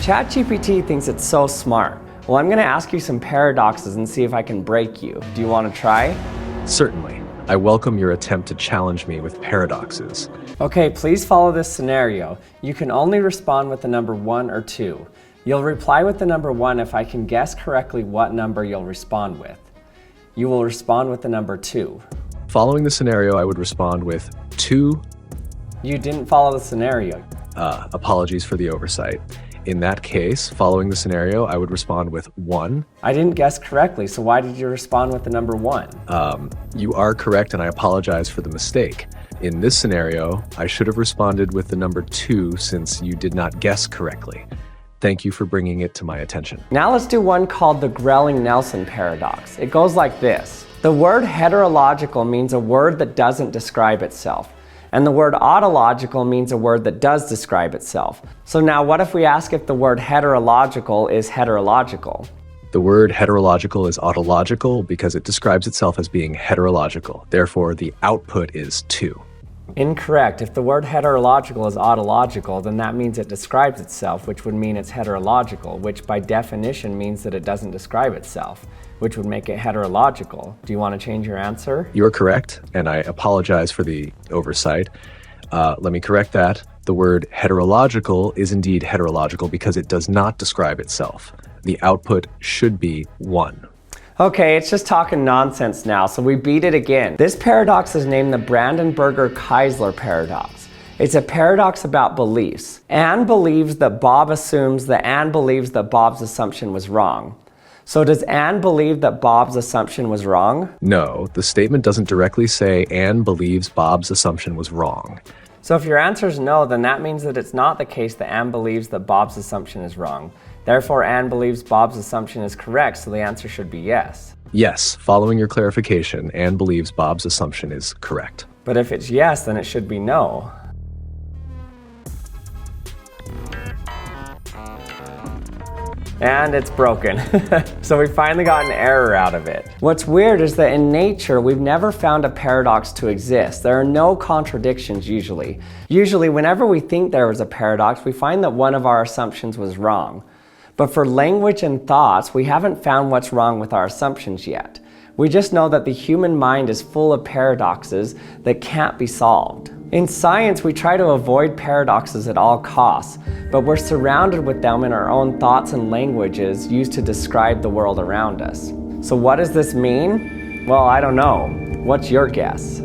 ChatGPT thinks it's so smart. Well, I'm going to ask you some paradoxes and see if I can break you. Do you want to try? Certainly. I welcome your attempt to challenge me with paradoxes. Okay, please follow this scenario. You can only respond with the number 1 or 2. You'll reply with the number 1 if I can guess correctly what number you'll respond with. You will respond with the number 2. Following the scenario, I would respond with 2. You didn't follow the scenario. Apologies for the oversight. In that case, following the scenario, I would respond with 1. I didn't guess correctly, so why did you respond with the number 1? You are correct, and I apologize for the mistake. In this scenario, I should have responded with the number 2 since you did not guess correctly. Thank you for bringing it to my attention. Now let's do one called the Grelling-Nelson paradox. It goes like this. The word heterological means a word that doesn't describe itself. And the word autological means a word that does describe itself. So now what if we ask if the word heterological is heterological? The word heterological is autological because it describes itself as being heterological. Therefore, the output is 2. Incorrect. If the word heterological is autological, then that means it describes itself, which would mean it's heterological, which by definition means that it doesn't describe itself, which would make it heterological. Do you want to change your answer? You are correct, and I apologize for the oversight. Let me correct that. The word heterological is indeed heterological because it does not describe itself. The output should be 1. Okay, it's just talking nonsense now, so we beat it again. This paradox is named the Brandenburger-Keisler paradox. It's a paradox about beliefs. Anne believes that Bob assumes that Anne believes that Bob's assumption was wrong. So does Anne believe that Bob's assumption was wrong? No, the statement doesn't directly say Anne believes Bob's assumption was wrong. So if your answer is no, then that means that it's not the case that Anne believes that Bob's assumption is wrong. Therefore, Anne believes Bob's assumption is correct, so the answer should be yes. Yes, following your clarification, Anne believes Bob's assumption is correct. But if it's yes, then it should be no. And it's broken. So we finally got an error out of it. What's weird is that in nature, we've never found a paradox to exist. There are no contradictions usually. Usually, whenever we think there was a paradox, we find that one of our assumptions was wrong. But for language and thoughts, we haven't found what's wrong with our assumptions yet. We just know that the human mind is full of paradoxes that can't be solved. In science, we try to avoid paradoxes at all costs, but we're surrounded with them in our own thoughts and languages used to describe the world around us. So what does this mean? Well, I don't know. What's your guess?